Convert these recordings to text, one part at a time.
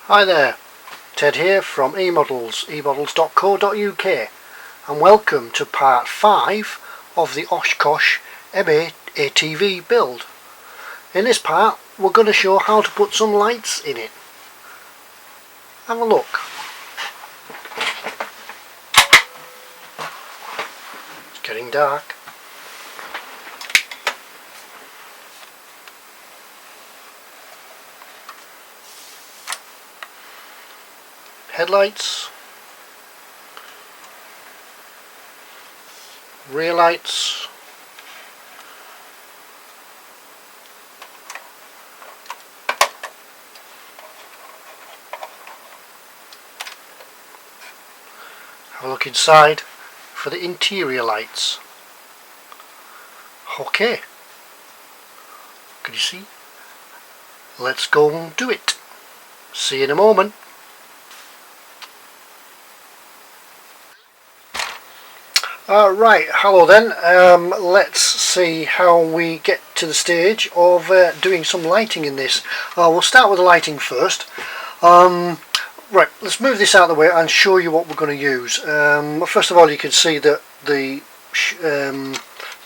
Hi there, Ted here from emodels.co.uk, and welcome to part 5 of the Oskosh M-ATV build. In this part we're going to show how to put some lights in it. Have a look. It's getting dark. Headlights, rear lights, have a look inside for the interior lights. Okay, can you see? Let's go and do it. See you in a moment. Right, hello then. Let's see how we get to the stage of doing some lighting in this. We'll start with the lighting first. Right, let's move this out of the way and show you what we're going to use. First of all, you can see that the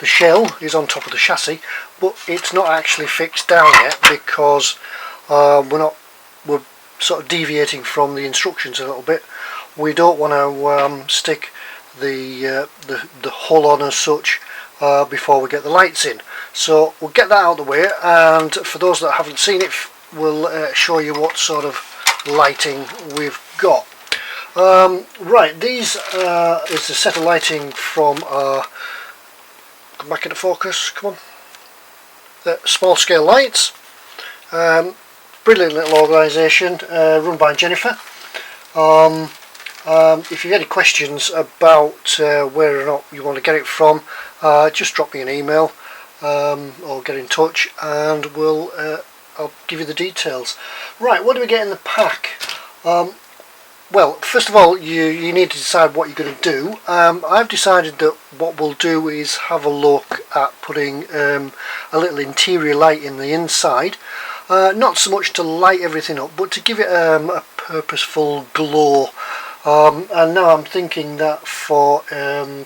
shell is on top of the chassis, but it's not actually fixed down yet because we're sort of deviating from the instructions a little bit. We don't want to stick the hull on as such before we get the lights in, so we'll get that out of the way, and for those that haven't seen it, we'll show you what sort of lighting we've got. Right, these is a set of lighting from come back into focus, come on, the small scale lights. Brilliant little organisation run by Jennifer. If you've any questions about where or not you want to get it from, just drop me an email or get in touch, and I'll give you the details. Right, what do we get in the pack? Well, first of all, you need to decide what you're going to do. I've decided that what we'll do is have a look at putting a little interior light in the inside. Not so much to light everything up, but to give it a purposeful glow. And now I'm thinking that for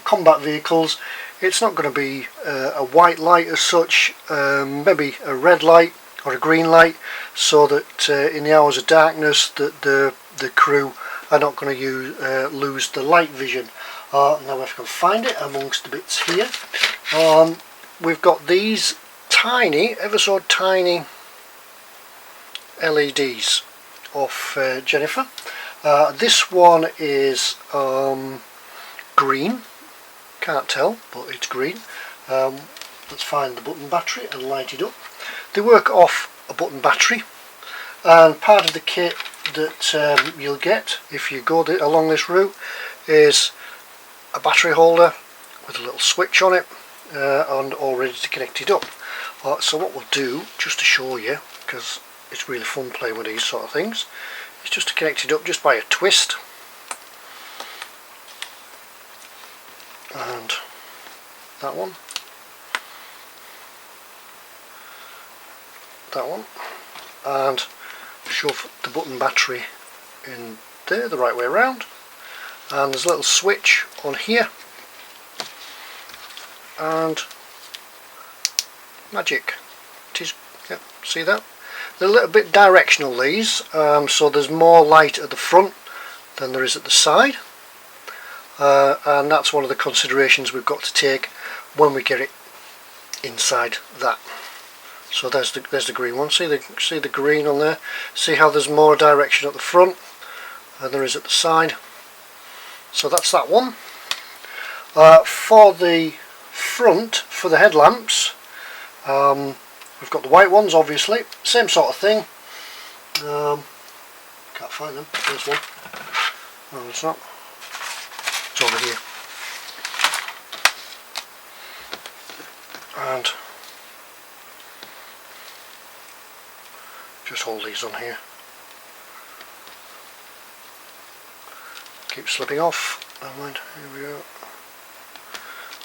combat vehicles, it's not going to be a white light as such, maybe a red light or a green light, so that in the hours of darkness that the crew are not going to lose the light vision. Now if I can find it amongst the bits here, we've got these tiny, ever so tiny LEDs off Jennifer. This one is green, can't tell, but it's green. Let's find the button battery and light it up. They work off a button battery, and part of the kit that you'll get if you go along this route is a battery holder with a little switch on it and all ready to connect it up. So what we'll do, just to show you, because it's really fun playing with these sort of things, is just to connect it up just by a twist, and that one, and shove the button battery in there the right way around, and there's a little switch on here, and magic, it is. Yep, see that? They're a little bit directional, these, so there's more light at the front than there is at the side, and that's one of the considerations we've got to take when we get it inside that. So there's the green one. See the green on there. See how there's more direction at the front than there is at the side. So that's that one. For the front, for the headlamps, we've got the white ones, obviously, same sort of thing. Can't find them. There's one. No, it's not. It's over here. And just hold these on here. Keep slipping off. Never mind. Here we go.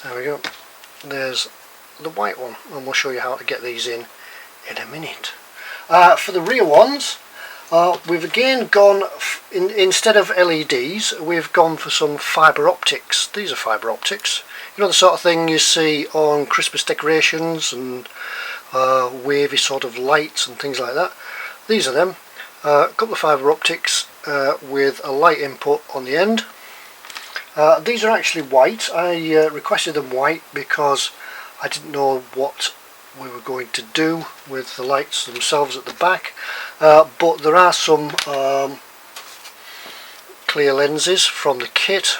There we go. There's the white one, and we'll show you how to get these in a minute. For the rear ones, We've again gone, instead of LEDs, we've gone for some fibre optics. These are fibre optics. You know, the sort of thing you see on Christmas decorations and wavy sort of lights and things like that. These are them. A couple of fibre optics with a light input on the end. These are actually white. I requested them white because I didn't know what we were going to do with the lights themselves at the back, but there are some clear lenses from the kit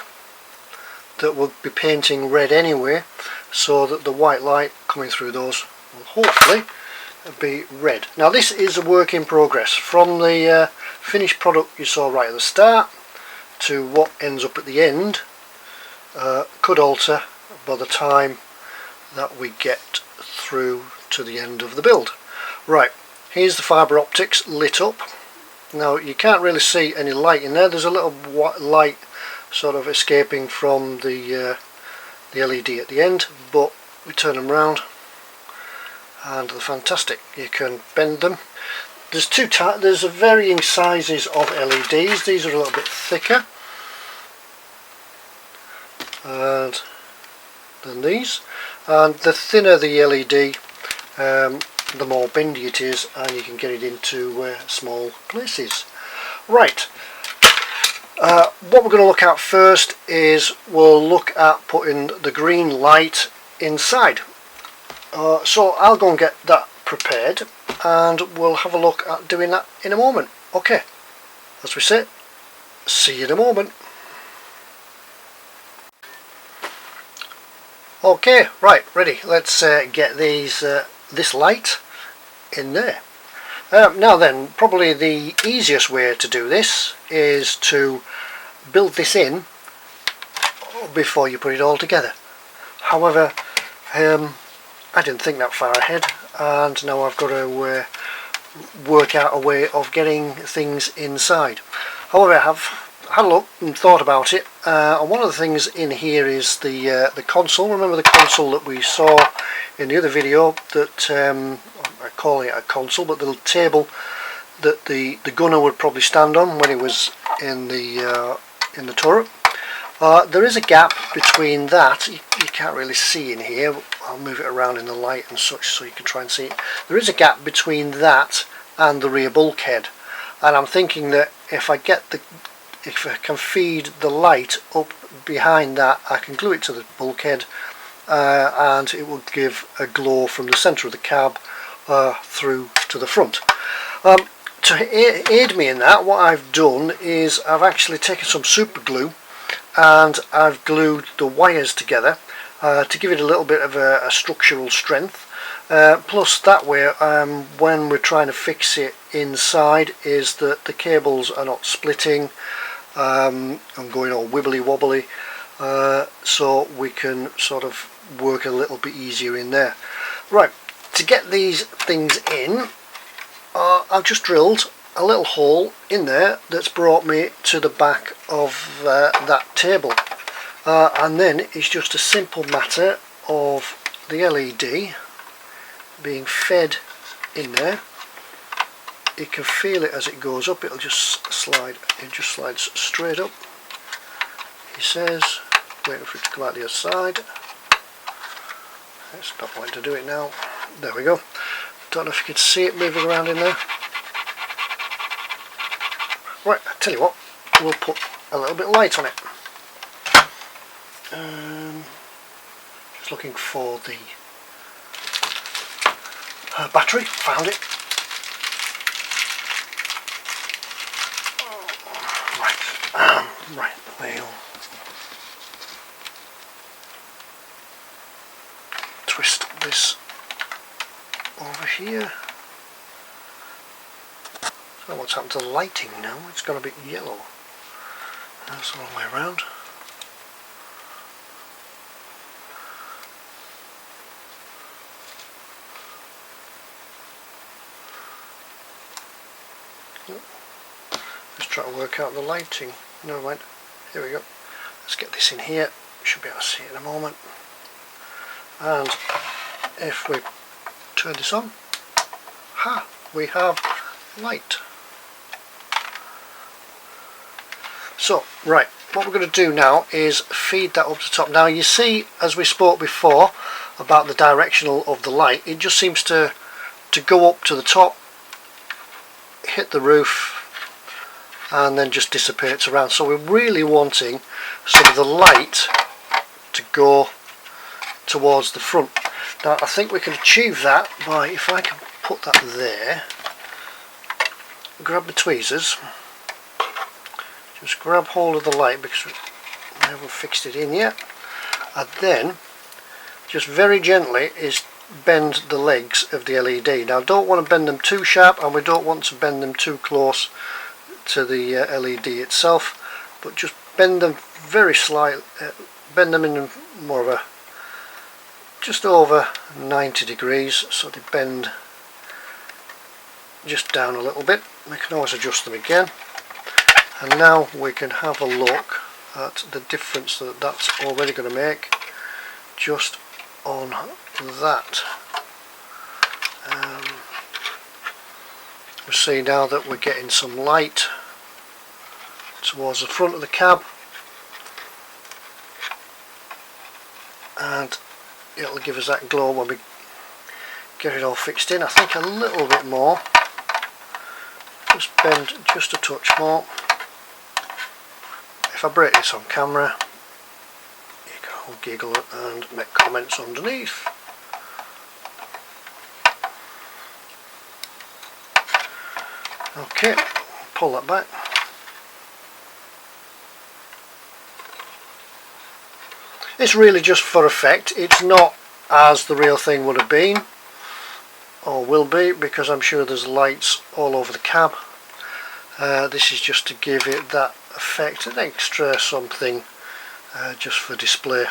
that will be painting red anyway, so that the white light coming through those will hopefully be red. Now this is a work in progress. From the finished product you saw right at the start to what ends up at the end could alter by the time that we get through to the end of the build. Right, here's the fibre optics lit up. Now you can't really see any light in there. There's a little white light sort of escaping from the LED at the end, but we turn them round and they're fantastic. You can bend them. There's there's varying sizes of LEDs. These are a little bit thicker than these, and the thinner the LED, the more bendy it is, and you can get it into small places. Right, what we're going to look at first is we'll look at putting the green light inside. So I'll go and get that prepared and we'll have a look at doing that in a moment. Okay, as we say, see you in a moment. Okay, right, ready. Let's get this light in there. Now then, probably the easiest way to do this is to build this in before you put it all together. However, I didn't think that far ahead, and now I've got to work out a way of getting things inside. However, I have had a look and thought about it, and one of the things in here is the console. Remember the console that we saw in the other video, that I call it a console, but the table that the gunner would probably stand on when he was in the turret. There is a gap between that. You can't really see in here. I'll move it around in the light and such so you can try and see it. There is a gap between that and the rear bulkhead, and I'm thinking that if I can feed the light up behind that, I can glue it to the bulkhead, and it will give a glow from the centre of the cab through to the front. To aid me in that, what I've done is I've actually taken some super glue and I've glued the wires together to give it a little bit of a structural strength. Plus that way, when we're trying to fix it inside, is that the cables are not splitting and going all wibbly wobbly, so we can sort of work a little bit easier in there. Right, to get these things in, I've just drilled a little hole in there that's brought me to the back of that table, and then it's just a simple matter of the LED being fed in there. You can feel it as it goes up. It'll just slide. It just slides straight up. He says, waiting for it to come out the other side. It's not wanting to do it now. There we go. Don't know if you can see it moving around in there. Right, I tell you what, we'll put a little bit of light on it. Just looking for the battery. Found it. Right, we'll twist this over here. I don't know what's happened to the lighting now. It's gone a bit yellow. That's the wrong way around. Just try to work out the lighting. Never mind. Here we go. Let's get this in here. Should be able to see it in a moment. And if we turn this on, we have light. So right, what we're going to do now is feed that up to the top. Now you see, as we spoke before about the directional of the light, it just seems to go up to the top, hit the roof, and then just dissipates around. So we're really wanting some of the light to go towards the front. Now I think we can achieve that by, if I can put that there, grab the tweezers, just grab hold of the light because we haven't fixed it in yet, and then just very gently is bend the legs of the LED. Now don't want to bend them too sharp, and we don't want to bend them too close to the LED itself, but just bend them very slightly, bend them in more of a just over 90 degrees, so they bend just down a little bit. We can always adjust them again, and now we can have a look at the difference that that's already going to make just on that. We see now that we're getting some light towards the front of the cab, and it'll give us that glow when we get it all fixed in. I think a little bit more, just bend just a touch more. If I break this on camera, you can all giggle and make comments underneath. Okay, pull that back. It's really just for effect. It's not as the real thing would have been or will be, because I'm sure there's lights all over the cab. This is just to give it that effect, an extra something just for display.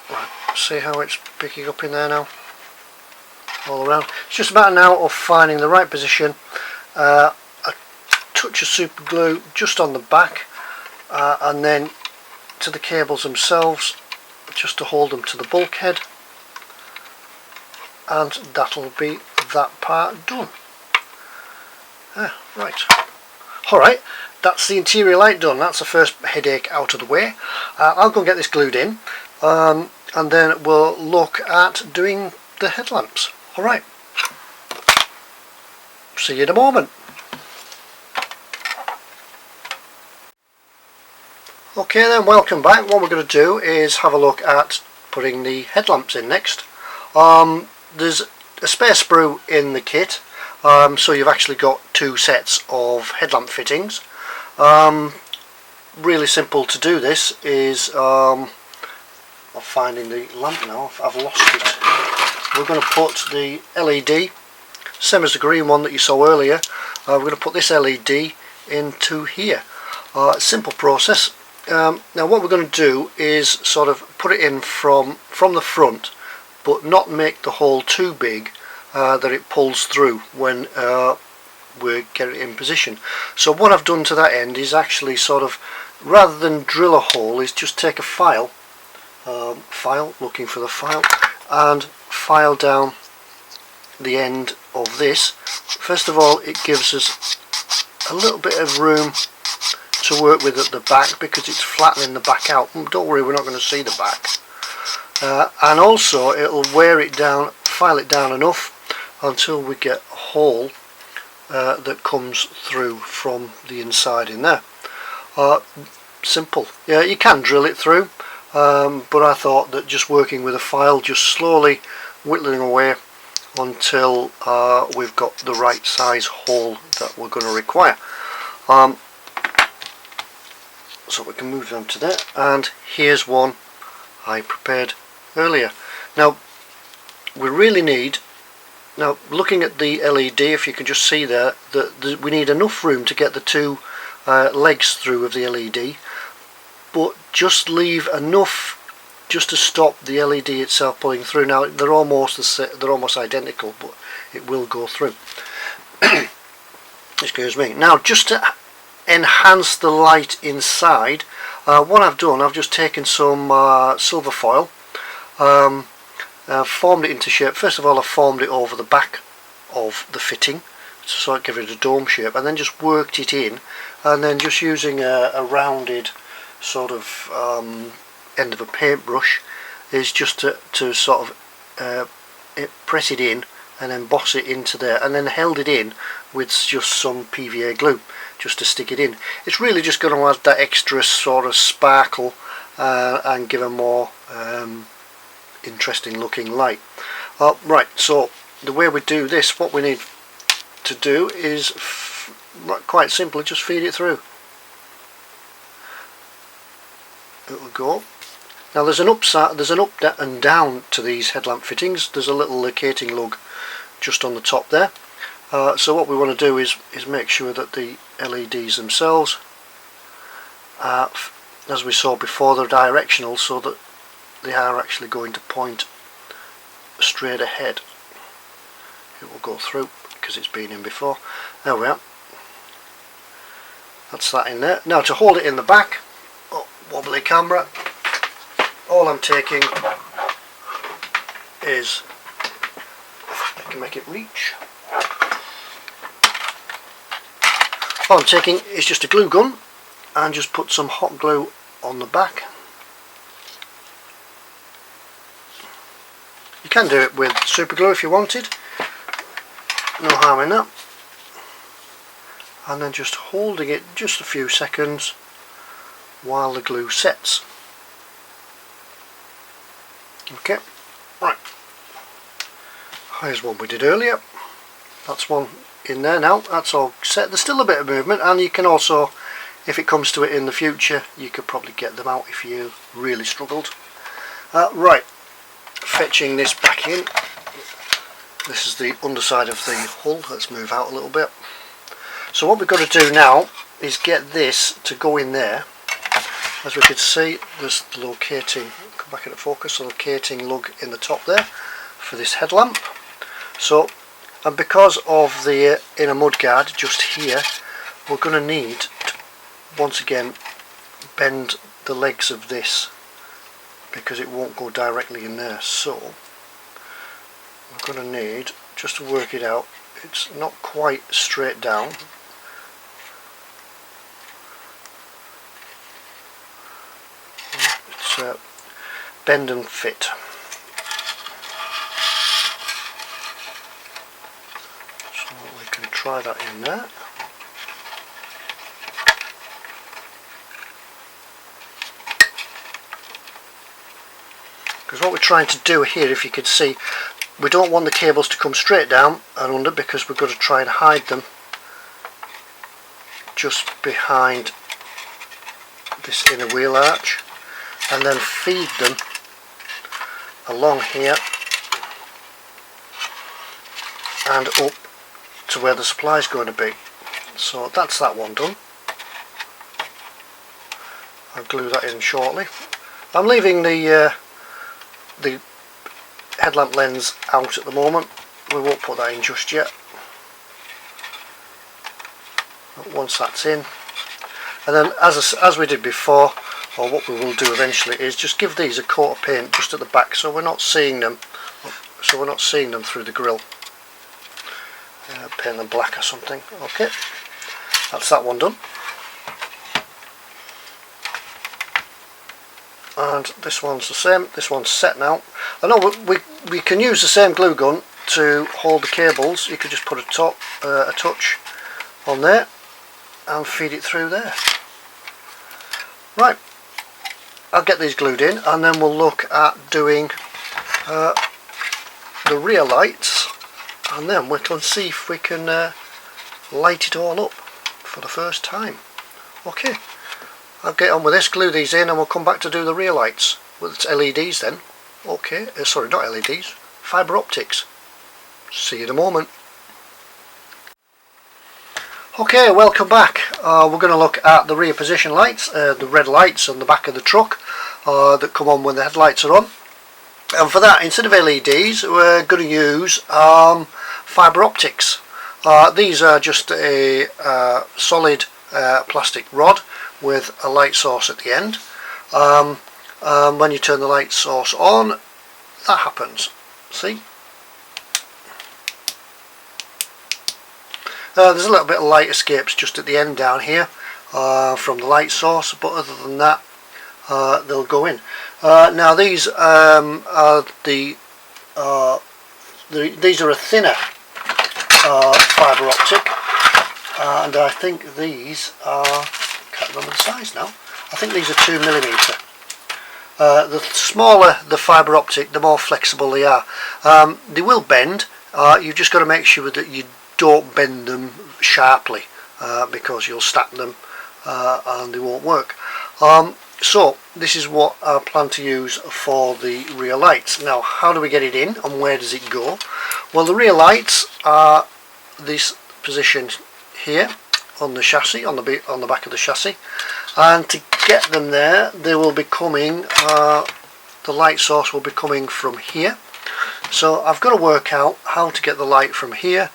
Right, see how it's picking up in there now? All around. It's just about now of finding the right position. A touch of super glue just on the back, and then to the cables themselves, just to hold them to the bulkhead, and that'll be that part done. Right. Alright, that's the interior light done. That's the first headache out of the way. I'll go and get this glued in, and then we'll look at doing the headlamps. Alright, see you in a moment. Okay then, welcome back. What we're going to do is have a look at putting the headlamps in next. There's a spare sprue in the kit, so you've actually got two sets of headlamp fittings. Really simple to do this is, I'm finding the lamp now, I've lost it. We're going to put the LED, same as the green one that you saw earlier, we're going to put this LED into here. Simple process. Now what we're going to do is sort of put it in from the front, but not make the hole too big that it pulls through when we get it in position. So what I've done to that end is actually sort of, rather than drill a hole, is just take a file, looking for the file, and file down the end of this. First of all, it gives us a little bit of room to work with at the back because it's flattening the back out. Don't worry, we're not going to see the back. And also it'll wear it down, file it down enough until we get a hole that comes through from the inside in there. Simple. Yeah, you can drill it through, but I thought that just working with a file, just slowly whittling away until we've got the right size hole that we're going to require. So we can move them to there, and here's one I prepared earlier. Now we really need, now looking at the LED, if you can just see there, that we need enough room to get the two legs through of the LED, but just leave enough just to stop the LED itself pulling through. Now they're almost identical, but it will go through. Excuse me. Now just to enhance the light inside, what I've done, I've just taken some silver foil, formed it into shape. First of all, I formed it over the back of the fitting sort of give it a dome shape, and then just worked it in, and then just using a rounded sort of end of a paintbrush is just to sort of press it in and then boss it into there, and then held it in with just some PVA glue just to stick it in. It's really just going to add that extra sort of sparkle and give a more interesting looking light. Right, so the way we do this, what we need to do is quite simply just feed it through. It will go. Now there's an upside, there's an up and down to these headlamp fittings. There's a little locating lug just on the top there. So what we want to do is make sure that the LEDs themselves, as we saw before, they're directional, so that they are actually going to point straight ahead. It will go through because it's been in before. There we are. That's that in there. Now to hold it in the back, wobbly camera, all I'm taking is, if I can make it reach, all I'm taking is just a glue gun and just put some hot glue on the back. You can do it with super glue if you wanted, no harm in that. And then just holding it just a few seconds while the glue sets. Okay, right, here's one we did earlier. That's one in there now. That's all set. There's still a bit of movement, and you can also, if it comes to it in the future, you could probably get them out if you really struggled. Right, fetching this back in. This is the underside of the hull. Let's move out a little bit. So what we've got to do now is get this to go in there. As we can see, there's the locating, come back into focus, the locating lug in the top there for this headlamp. So, and because of the inner mudguard just here, we're going to need to once again bend the legs of this, because it won't go directly in there. So we're going to need, just to work it out, it's not quite straight down. It's bend and fit. So we can try that in there. Because what we're trying to do here, if you could see, we don't want the cables to come straight down and under, because we've got to try and hide them just behind this inner wheel arch, and then feed them along here and up to where the supply is going to be. So that's that one done. I'll glue that in shortly. I'm leaving the headlamp lens out at the moment. We won't put that in just yet. But once that's in, and then as we did before, or what we will do eventually, is just give these a coat of paint just at the back, so we're not seeing them. So we're not seeing them through the grill. Paint them black or something. Okay, that's that one done. And this one's the same. This one's set now. I know we can use the same glue gun to hold the cables. You could just put a touch on there and feed it through there. Right, I'll get these glued in, and then we'll look at doing the rear lights, and then we can see if we can light it all up for the first time. Okay, I'll get on with this, glue these in, and we'll come back to do the rear lights with LEDs then. Okay, sorry, not LEDs, fibre optics. See you in a moment. Okay, welcome back. We're going to look at the rear position lights, the red lights on the back of the truck that come on when the headlights are on. And for that, instead of LEDs, we're going to use fibre optics. These are just a solid plastic rod with a light source at the end. When you turn the light source on, that happens. See? There's a little bit of light escapes just at the end down here from the light source, but other than that they'll go in. Now these are these are a thinner fibre optic, and I think these are, I can't remember the size now, I think these are 2mm. The smaller the fibre optic, the more flexible they are. They will bend. You've just got to make sure that you don't bend them sharply, because you'll stack them and they won't work. So this is what I plan to use for the rear lights. Now, how do we get it in and where does it go? Well, the rear lights are this position here on the chassis, on the back of the chassis, and to get them there, they will be coming. The light source will be coming from here. So I've got to work out how to get the light from here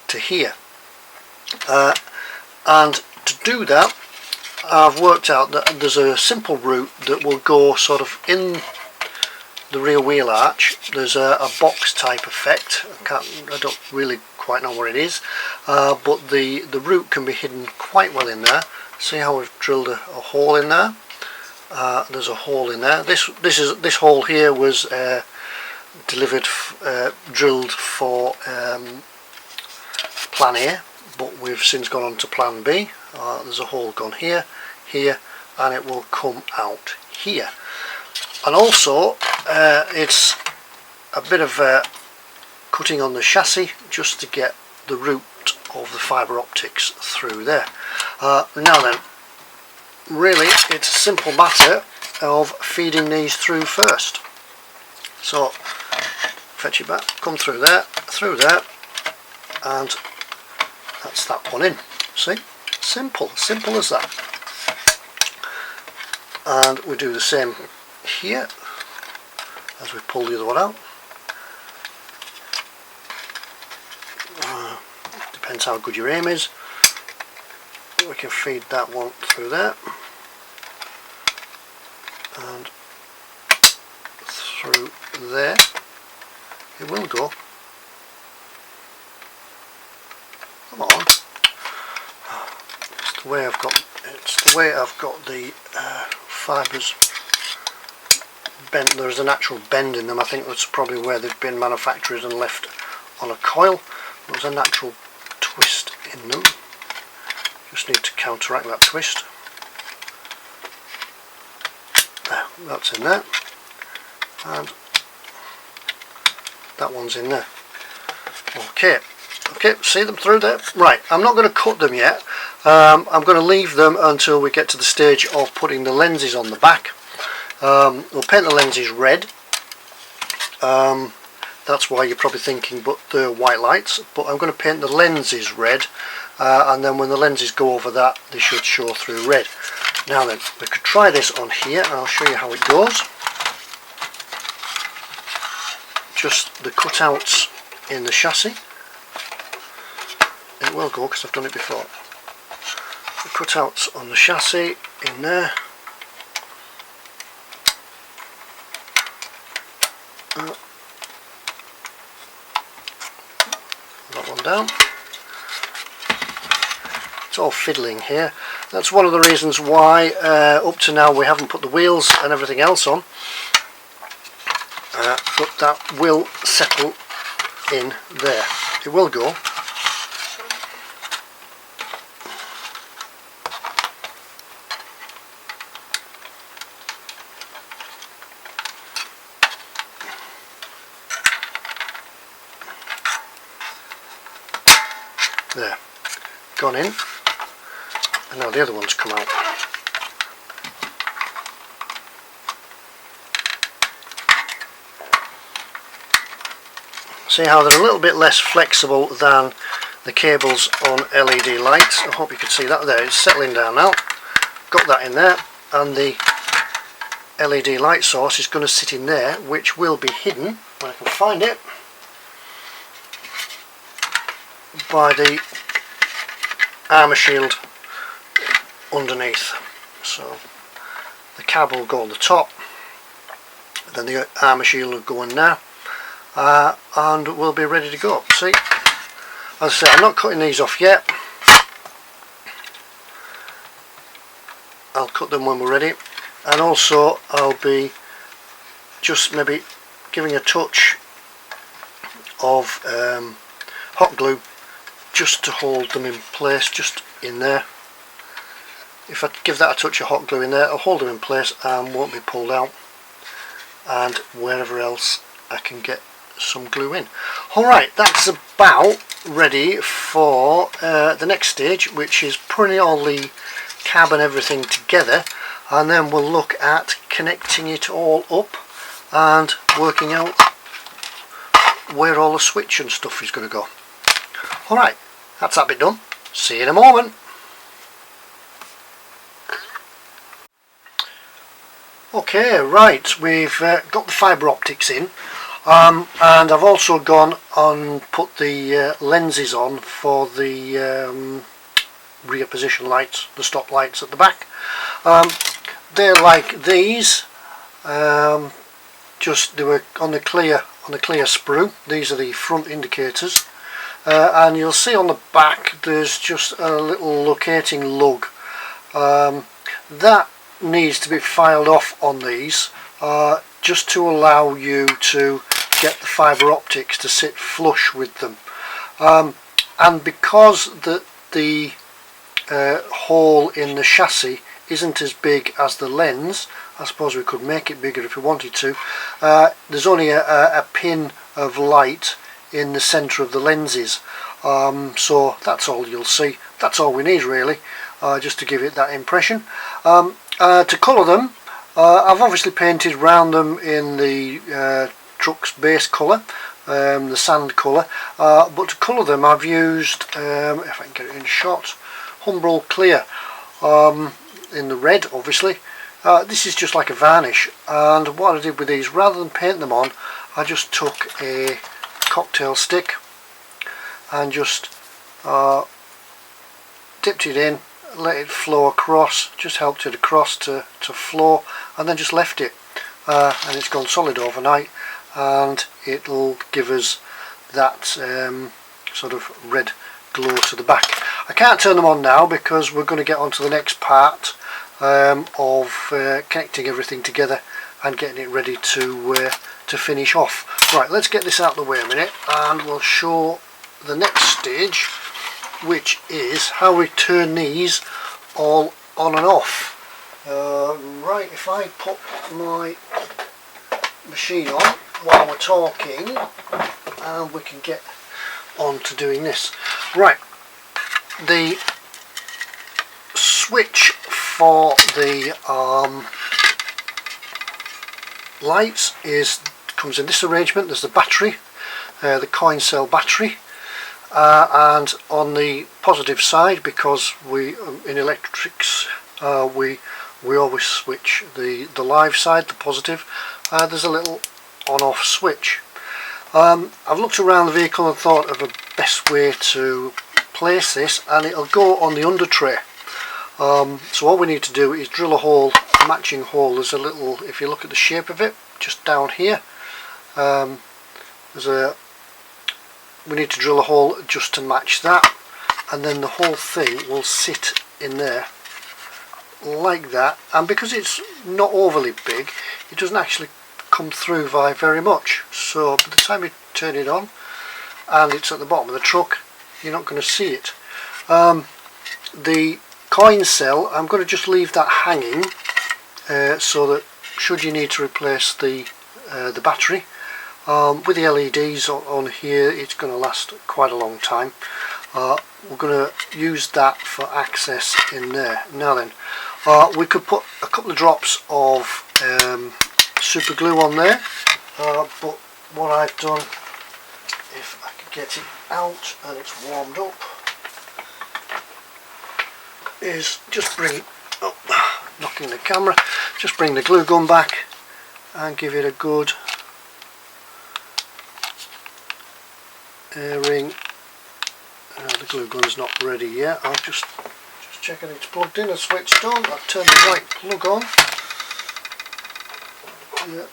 to here, and to do that, I've worked out that there's a simple route that will go sort of in the rear wheel arch. There's a box type effect. I don't really quite know what it is, but the route can be hidden quite well in there. See how we've drilled a hole in there? There's a hole in there. This hole here was drilled for plan A, but we've since gone on to plan B. There's a hole gone here, here, and it will come out here. And also it's a bit of cutting on the chassis just to get the route of the fibre optics through there. Now then, really it's a simple matter of feeding these through first. So fetch it back, come through there, and that's that one in. See? Simple as that. And we do the same here as we pull the other one out. Depends how good your aim is. We can feed that one through there and through there. It will go. Come on. It's the way I've got the fibres bent. There's an actual bend in them. I think that's probably where they've been manufactured and left on a coil. There's a natural twist in them. Just need to counteract that twist. There, that's in there, and that one's in there. Okay, see them through there? Right, I'm not going to cut them yet. I'm going to leave them until we get to the stage of putting the lenses on the back. We'll paint the lenses red. That's why you're probably thinking, but they're white lights. But I'm going to paint the lenses red, and then when the lenses go over that, they should show through red. Now then, we could try this on here, and I'll show you how it goes. Just the cutouts in the chassis. It will go because I've done it before. The cutouts on the chassis in there. That one down. It's all fiddling here. That's one of the reasons why up to now we haven't put the wheels and everything else on. But that will settle in there. It will go. There, gone in, and now the other one's come out. See how they're a little bit less flexible than the cables on LED lights. I hope you can see that there. It's settling down now. Got that in there, and the LED light source is going to sit in there, which will be hidden when I can find it by the armour shield underneath. So the cab will go on the top, then the armour shield will go in there, and we'll be ready to go. See, As I say, I'm not cutting these off yet. I'll cut them when we're ready, and also I'll be just maybe giving a touch of hot glue just to hold them in place, just in there. If I give that a touch of hot glue in there, I'll hold them in place and won't be pulled out, and wherever else I can get some glue in. Alright, that's about ready for the next stage, which is putting all the cab and everything together, and then we'll look at connecting it all up and working out where all the switch and stuff is going to go. Alright, that's that bit done. See you in a moment. Okay, right, we've got the fibre optics in, and I've also gone and put the lenses on for the rear position lights, the stop lights at the back. They're like these, just they were on the clear sprue. These are the front indicators, and you'll see on the back there's just a little locating lug that needs to be filed off on these, just to allow you to get the fibre optics to sit flush with them, and because the hole in the chassis isn't as big as the lens, I suppose we could make it bigger if we wanted to. There's only a pin of light in the centre of the lenses, so that's all you'll see. That's all we need really, just to give it that impression. To colour them, I've obviously painted round them in the truck's base colour, the sand colour, but to colour them I've used, if I can get it in shot, Humbrol Clear in the red obviously. This is just like a varnish, and what I did with these, rather than paint them on, I just took a cocktail stick and just dipped it in, let it flow across, just helped it across to flow, and then just left it, and it's gone solid overnight, and it'll give us that sort of red glow to the back. I can't turn them on now because we're going to get on to the next part of connecting everything together and getting it ready to finish off. Right, let's get this out of the way a minute, and we'll show the next stage, which is how we turn these all on and off. Right, if I put my machine on while we're talking, and we can get on to doing this. Right, the switch for the lights comes in this arrangement. There's the battery, the coin cell battery, and on the positive side, because we in electrics we always switch the live side, the positive, there's a little on-off switch. I've looked around the vehicle and thought of a best way to place this, and it'll go on the under tray. So all we need to do is drill a hole, a matching hole. There's a little, if you look at the shape of it, just down here, we need to drill a hole just to match that, and then the whole thing will sit in there like that, and because it's not overly big, it doesn't actually come through very much, so by the time you turn it on and it's at the bottom of the truck, you're not going to see it. The coin cell, I'm going to just leave that hanging, so that should you need to replace the battery, with the LEDs on here, it's going to last quite a long time. We're going to use that for access in there. Now then, we could put a couple of drops of super glue on there, but what I've done, if I can get it out and it's warmed up, is just bring, knocking the camera, just bring the glue gun back and give it a good airing. The glue gun's not ready yet. I'm just checking it's plugged in and switched on. I've turned the right plug on. Yeah.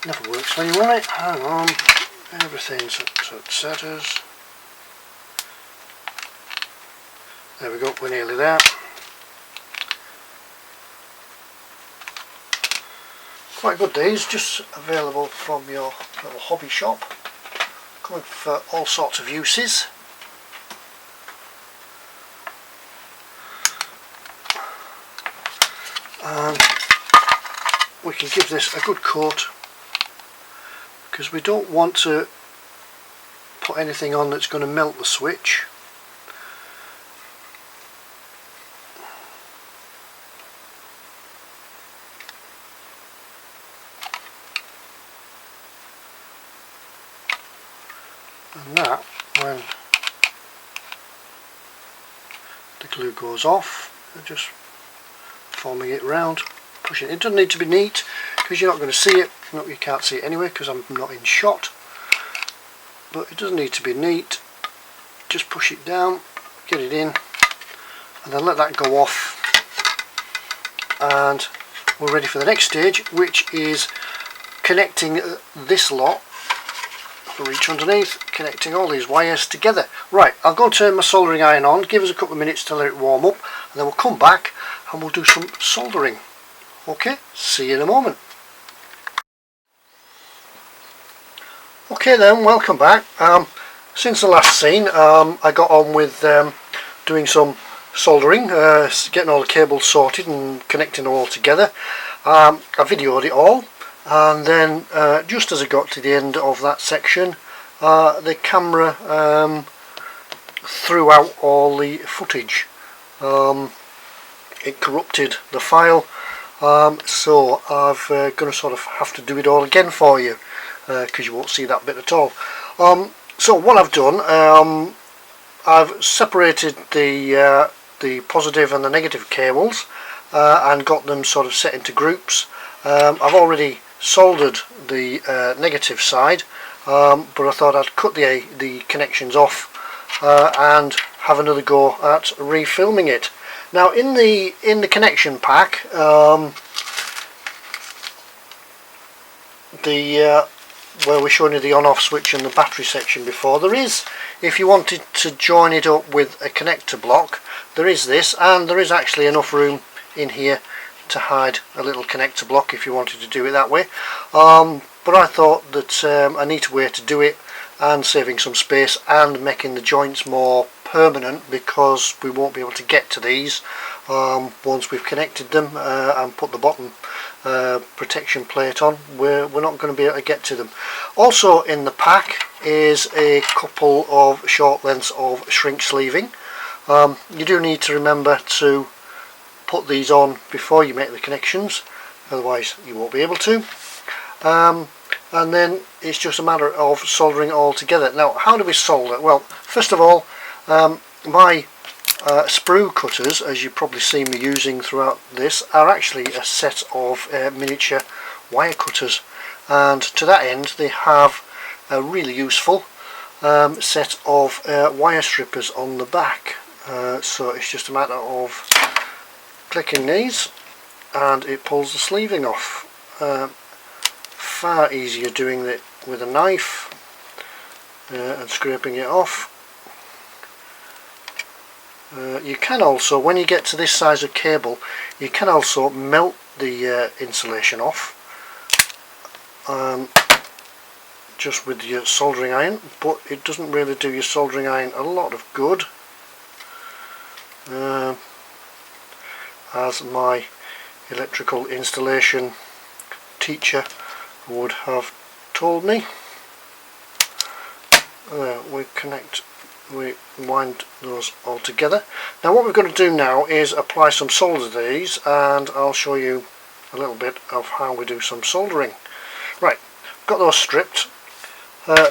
Never works when you want it. Hang on. Everything's at setters. There we go, we're nearly there. Quite good these, just available from your little hobby shop. Coming for all sorts of uses. And we can give this a good coat because we don't want to put anything on that's going to melt the switch. And that, when the glue goes off, just forming it round, pushing it. It doesn't need to be neat because you're not going to see it. No, you can't see it anyway because I'm not in shot. But it doesn't need to be neat. Just push it down, get it in, and then let that go off. And we're ready for the next stage, which is connecting this lot. Reach underneath, connecting all these wires together. Right, I'll go and turn my soldering iron on, give us a couple of minutes to let it warm up, and then we'll come back and we'll do some soldering. Okay, see you in a moment. Okay then, welcome back. Since the last scene, I got on with doing some soldering, getting all the cables sorted and connecting them all together. I videoed it all. And then just as I got to the end of that section, the camera threw out all the footage. It corrupted the file, so I've going to sort of have to do it all again for you because you won't see that bit at all. So what I've done, I've separated the positive and the negative cables and got them sort of set into groups. I've already soldered the negative side, but I thought I'd cut the connections off and have another go at refilming it. Now in the connection pack, where we're showing you the on-off switch and the battery section before, there is, if you wanted to join it up with a connector block, there is this, and there is actually enough room in here to hide a little connector block if you wanted to do it that way, but I thought that a neat way to do it, and saving some space and making the joints more permanent, because we won't be able to get to these once we've connected them and put the bottom protection plate on. We're not going to be able to get to them. Also in the pack is a couple of short lengths of shrink sleeving. You do need to remember to put these on before you make the connections, otherwise you won't be able to. And then it's just a matter of soldering it all together. Now, how do we solder? Well, first of all, my sprue cutters, as you've probably seen me using throughout this, are actually a set of miniature wire cutters, and to that end they have a really useful set of wire strippers on the back. So it's just a matter of clicking these and it pulls the sleeving off. Far easier doing it with a knife and scraping it off. You can also, when you get to this size of cable, you can also melt the insulation off just with your soldering iron, but it doesn't really do your soldering iron a lot of good, as my electrical installation teacher would have told me. We wind those all together. Now what we're going to do now is apply some solder to these, and I'll show you a little bit of how we do some soldering. Right, got those stripped.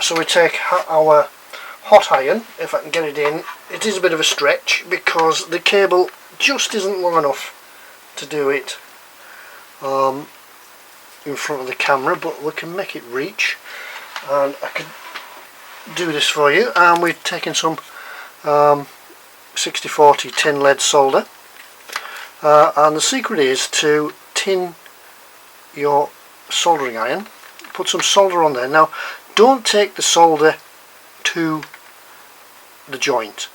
So we take our hot iron, if I can get it in. It is a bit of a stretch because the cable just isn't long enough to do it in front of the camera, but we can make it reach, and I can do this for you. And we've taken some 6040 tin lead solder, and the secret is to tin your soldering iron, put some solder on there. Now don't take the solder to the joint.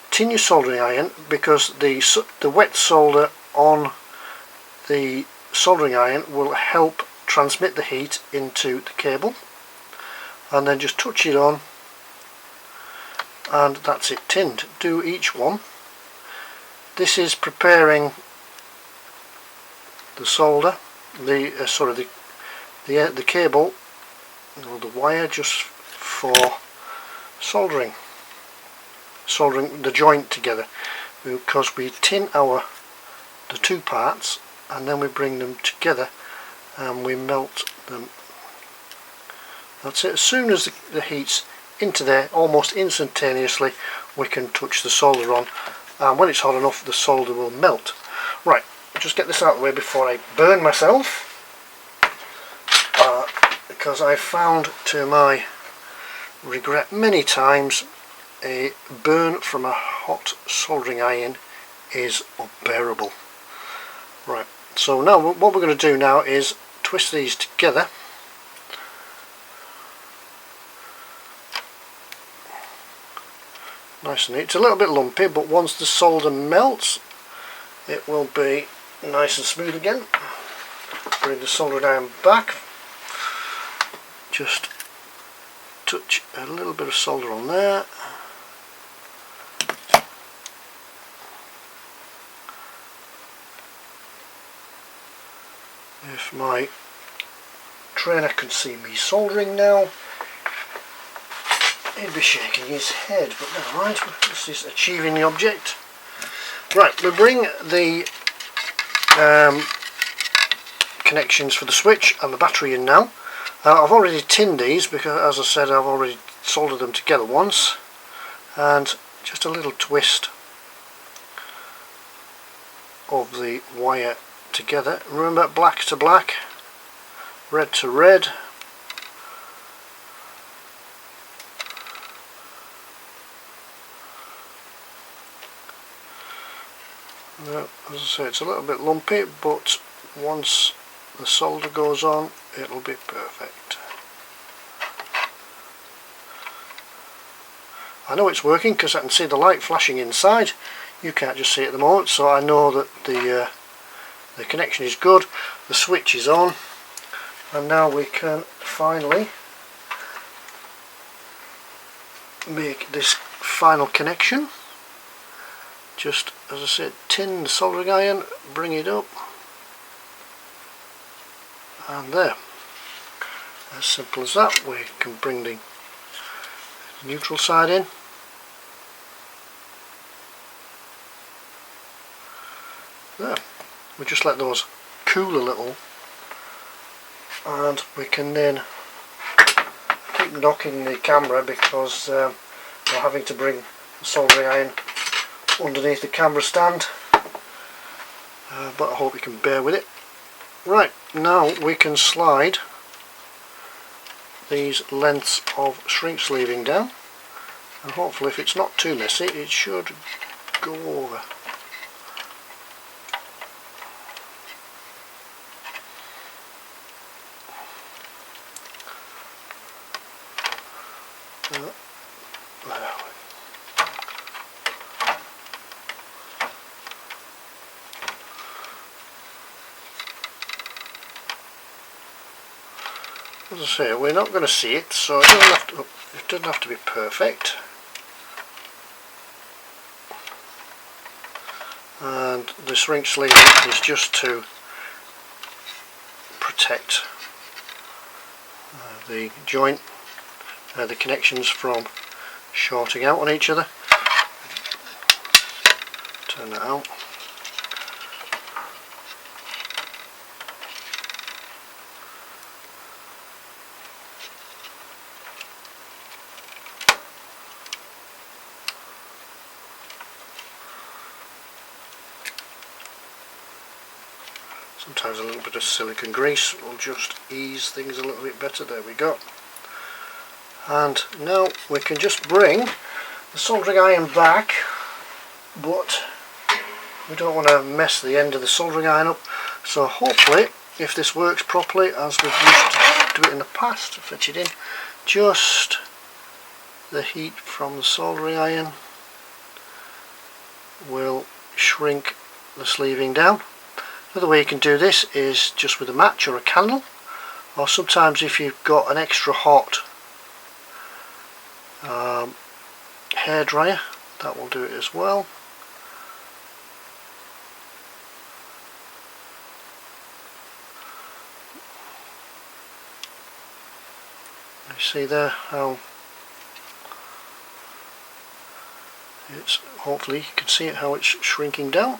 Tin your soldering iron, because the wet solder on the soldering iron will help transmit the heat into the cable, and then just touch it on and that's it, tinned. Do each one. This is preparing the solder, the cable or the wire, just for soldering the joint together, because we tin the two parts and then we bring them together and we melt them. That's it. As soon as the heat's into there, almost instantaneously we can touch the solder on, and when it's hot enough the solder will melt. Right, I'll just get this out of the way before I burn myself, because I found, to my regret many times, a burn from a hot soldering iron is unbearable. Right, so now what we're going to do now is twist these together. Nice and neat. It's a little bit lumpy, but once the solder melts it will be nice and smooth again. Bring the soldering iron back, just touch a little bit of solder on there. If my trainer can see me soldering now, he'd be shaking his head, but never mind, this is achieving the object. Right, we bring the connections for the switch and the battery in now. I've already tinned these because, as I said, I've already soldered them together once, and just a little twist of the wire together. Remember, black to black, red to red. As I say, it's a little bit lumpy, but once the solder goes on it'll be perfect. I know it's working because I can see the light flashing inside. You can't just see it at the moment, so I know that the connection is good, the switch is on, and now we can finally make this final connection. Just, as I said, tin the soldering iron, bring it up, and there. As simple as that. We can bring the neutral side in. There. We just let those cool a little, and we can then keep knocking the camera because we're having to bring the soldering iron underneath the camera stand, but I hope you can bear with it. Right, now we can slide these lengths of shrink sleeving down, and hopefully, if it's not too messy, it should go over. As I say, we're not going to see it, so it doesn't have to be perfect. And the shrink sleeving is just to protect the joint, the connections from shorting out on each other. Turn that out. Sometimes a little bit of silicone grease will just ease things a little bit better. There we go. And now we can just bring the soldering iron back, but we don't want to mess the end of the soldering iron up, so hopefully, if this works properly as we've used to do it in the past, fetch it in, just the heat from the soldering iron will shrink the sleeving down. Another way you can do this is just with a match or a candle, or sometimes if you've got an extra hot hairdryer, that will do it as well. You see there how it's, hopefully you can see it, how it's shrinking down.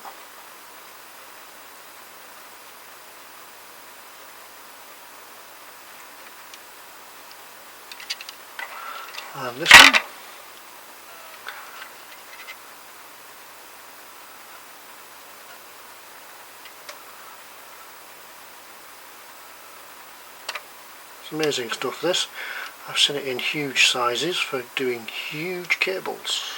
And this one. It's amazing stuff, this. I've seen it in huge sizes for doing huge cables.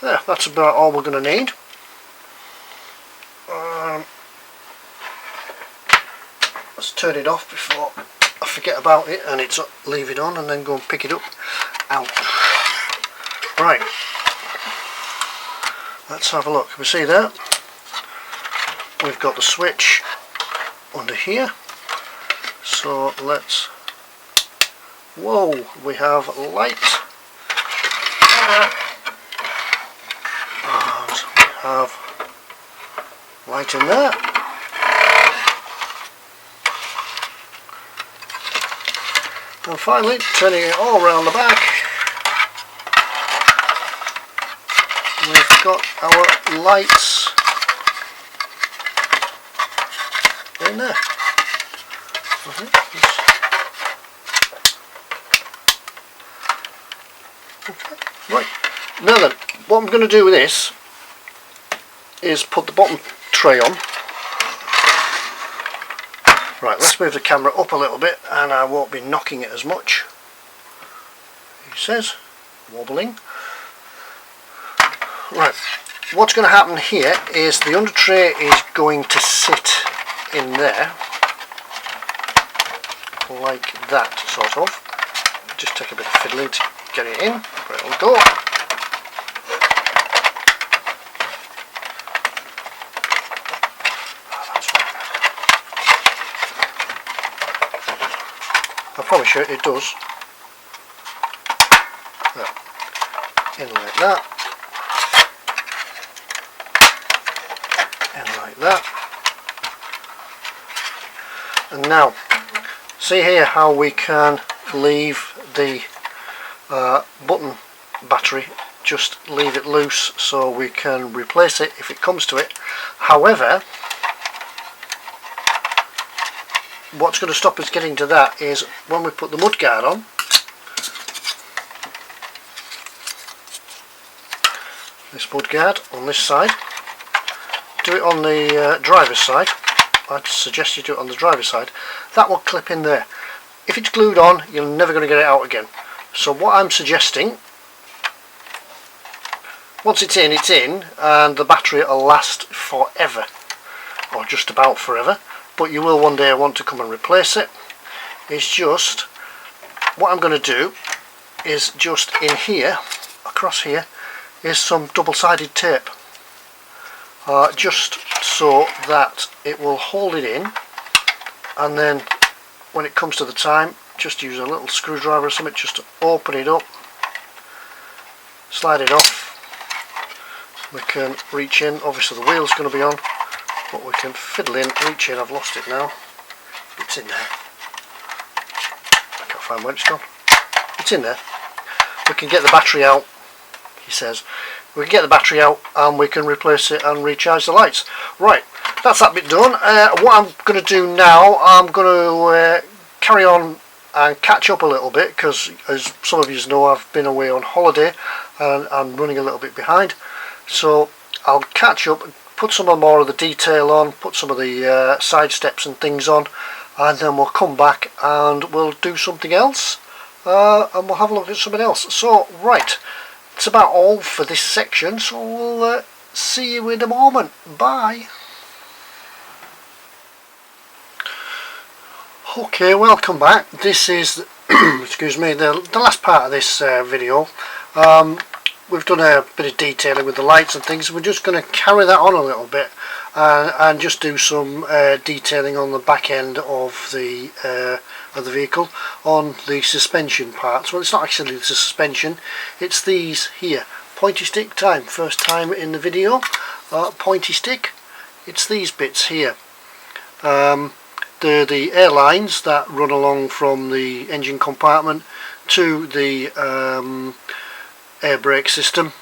There, that's about all we're going to need. Let's turn it off before I forget about it and it's leave it on and then go and pick it up. Out. Right. Let's have a look. Can we see there? We've got the switch under here. So let's, whoa, we have light, and we have light in there, and finally turning it all around the back, we've got our lights in there. Okay. Right, now then, what I'm going to do with this is put the bottom tray on. Right, let's move the camera up a little bit and I won't be knocking it as much. He says, wobbling. Right, what's going to happen here is the under tray is going to sit in there like that, sort of. Just take a bit of fiddling to get it in, but it'll go. Oh, that's right. I promise you it does. There. In like that. In like that. And now, see here how we can leave the button battery, just leave it loose so we can replace it if it comes to it. However, what's going to stop us getting to that is when we put the mudguard on. This mudguard on this side. Do it on the driver's side. I'd suggest you do it on the driver's side. That will clip in there. If it's glued on, you're never going to get it out again. So what I'm suggesting, once it's in, and the battery will last forever, or just about forever, but you will one day want to come and replace it. It's just, what I'm going to do is just in here, across here, is some double-sided tape. Just so that it will hold it in, and then when it comes to the time, just use a little screwdriver or something just to open it up, slide it off. We can reach in, obviously the wheel's going to be on, but we can fiddle in, reach in. I've lost it now. It's in there. I can't find where it's gone. It's in there. We can get the battery out, he says. We can get the battery out and we can replace it and recharge the lights. Right, that's that bit done. What I'm going to do now, I'm going to carry on and catch up a little bit, because as some of you know, I've been away on holiday and I'm running a little bit behind. So I'll catch up, put some more of the detail on, put some of the side steps and things on, and then we'll come back and we'll do something else, and we'll have a look at something else. So right, that's about all for this section, so we'll see you in a moment. Bye. Okay, welcome back. This is excuse me, the last part of this video. We've done a bit of detailing with the lights and things. We're just going to carry that on a little bit and just do some detailing on the back end of the vehicle on the suspension parts. Well, it's not actually the suspension, it's these here. Pointy stick time, first time in the video. Pointy stick, it's these bits here. The air lines that run along from the engine compartment to the air brake system,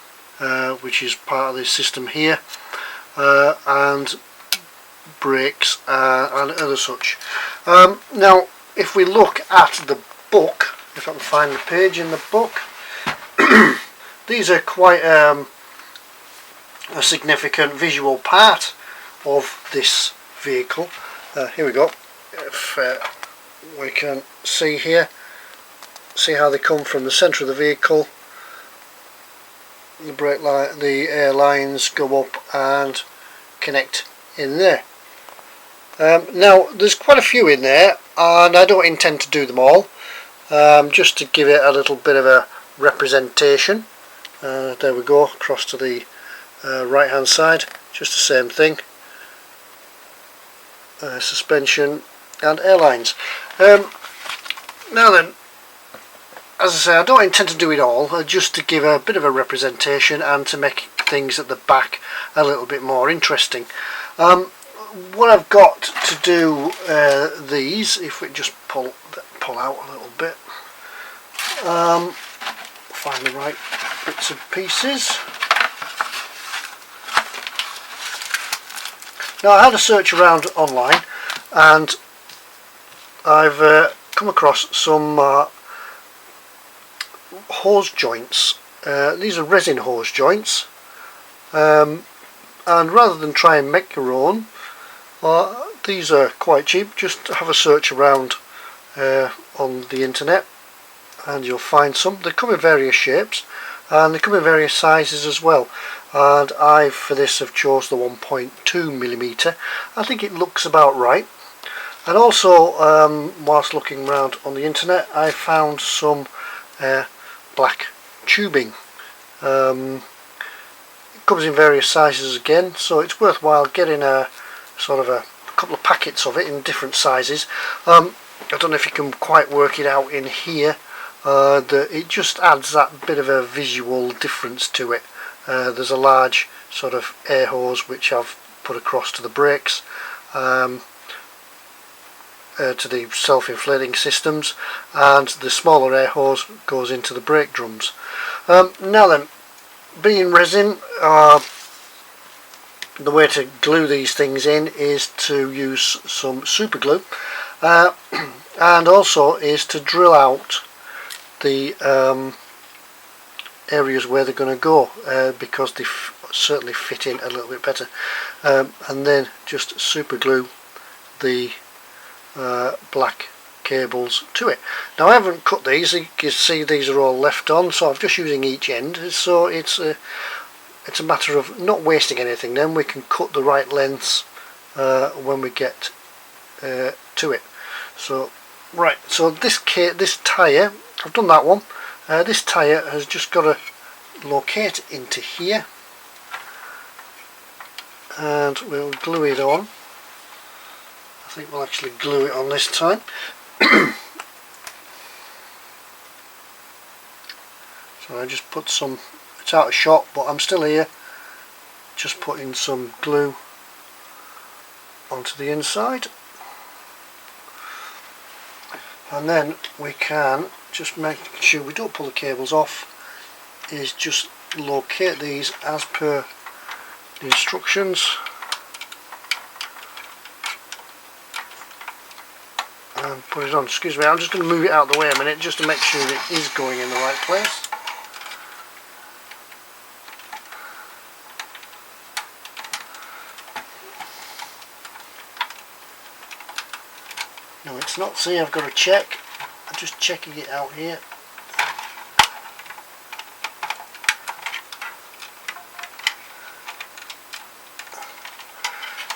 which is part of this system here, and brakes and other such. Now if we look at the book, if I can find the page in the book, these are quite a significant visual part of this vehicle. Here we go. If we can see here, see how they come from the centre of the vehicle. The brake line, the air lines go up and connect in there. Now there's quite a few in there, and I don't intend to do them all. Just to give it a little bit of a representation. There we go, across to the right hand side, just the same thing. Suspension and airlines. Now then, as I say, I don't intend to do it all, just to give a bit of a representation and to make things at the back a little bit more interesting. What I've got to do these, if we just pull out a little bit, find the right bits and pieces. Now I had a search around online and I've come across some hose joints. These are resin hose joints, and rather than try and make your own, these are quite cheap. Just have a search around on the internet and you'll find some. They come in various shapes and they come in various sizes as well, and I for this have chose the 1.2mm. I think it looks about right. And also, whilst looking around on the internet, I found some black tubing. It comes in various sizes again, so it's worthwhile getting a sort of a couple of packets of it in different sizes. I don't know if you can quite work it out in here. It just adds that bit of a visual difference to it. There's a large sort of air hose which I've put across to the brakes, to the self-inflating systems, and the smaller air hose goes into the brake drums. Now then, being resin, the way to glue these things in is to use some super glue, and also is to drill out the areas where they're going to go, because they certainly fit in a little bit better, and then just super glue the black cables to it. Now I haven't cut these, you can see these are all left on, so I'm just using each end, so it's a matter of not wasting anything. Then we can cut the right lengths when we get to it. So right, so this tyre, I've done that one. This tyre has just got to locate into here, and we'll glue it on. I think we'll actually glue it on this time. So I just put some, it's out of shot but I'm still here, just putting some glue onto the inside, and then we can just make sure we don't pull the cables off, is just locate these as per the instructions. And put it on. Excuse me, I'm just going to move it out of the way a minute just to make sure that it is going in the right place. No, it's not. See, I've got to check. I'm just checking it out here.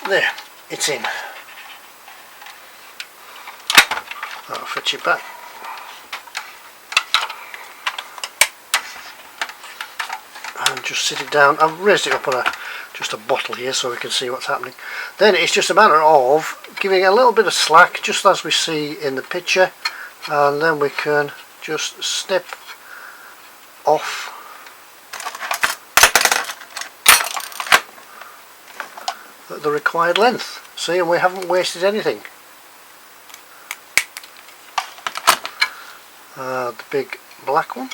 There, it's in. fetch it back. And just sit it down. I've raised it up on just a bottle here so we can see what's happening. Then it's just a matter of giving a little bit of slack, just as we see in the picture, and then we can just snip off at the required length. See, and we haven't wasted anything. The big black one,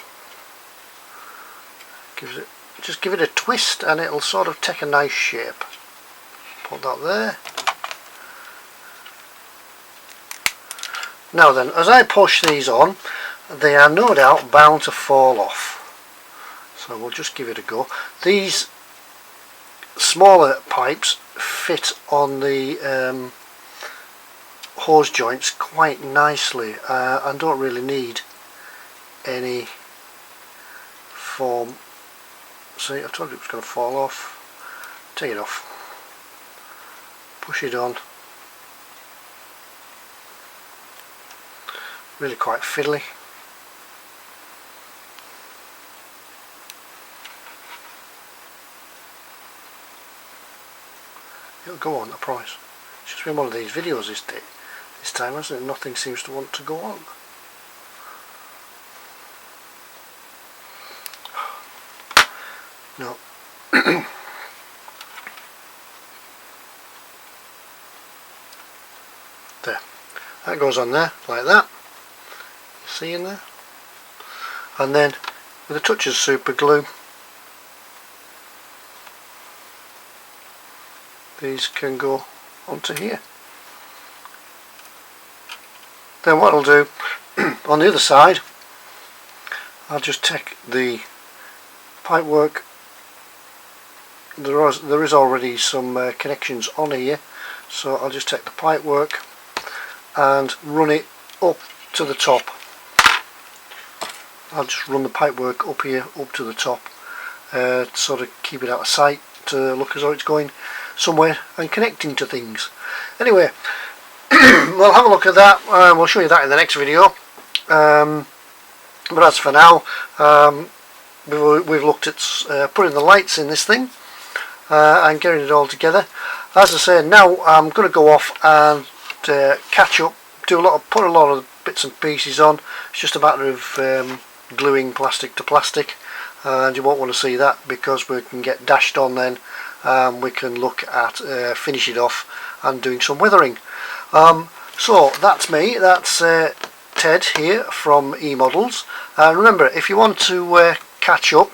just give it a twist and it'll sort of take a nice shape. Put that there. Now then, as I push these on, they are no doubt bound to fall off, so we'll just give it a go. These smaller pipes fit on the hose joints quite nicely and don't really need any form. See, I told you it was going to fall off. Take it off, push it on. Really quite fiddly. It'll go on, I promise. It's just been one of these videos this time, hasn't it? Nothing seems to want to go on. No. There. That goes on there, like that. See in there? And then, with a touch of super glue, these can go onto here. Then what I'll do on the other side, I'll just take the pipework. There is already some connections on here, so I'll just take the pipework and run it up to the top. I'll just run the pipework up here, up to the top, sort of keep it out of sight to look as though it's going somewhere and connecting to things. Anyway, we'll have a look at that and we'll show you that in the next video. But as for now, we've looked at putting the lights in this thing and getting it all together. As I say, now I'm going to go off and catch up, put a lot of bits and pieces on. It's just a matter of gluing plastic to plastic, and you won't want to see that because we can get dashed on then. We can look at finish it off and doing some weathering. So that's me, that's Ted here from eModels. Remember, if you want to catch up,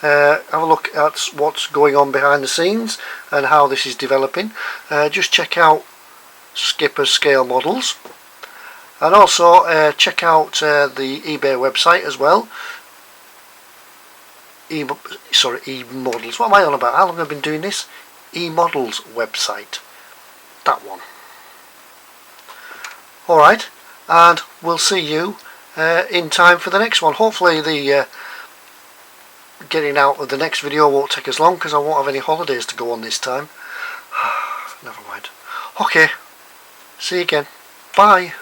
have a look at what's going on behind the scenes and how this is developing, just check out Skipper's Scale Models, and also check out the eBay website as well. eModels, what am I on about? How long have I been doing this? eModels website, that one. Alright, and we'll see you in time for the next one. Hopefully the getting out of the next video won't take as long because I won't have any holidays to go on this time. Never mind. Okay, see you again. Bye.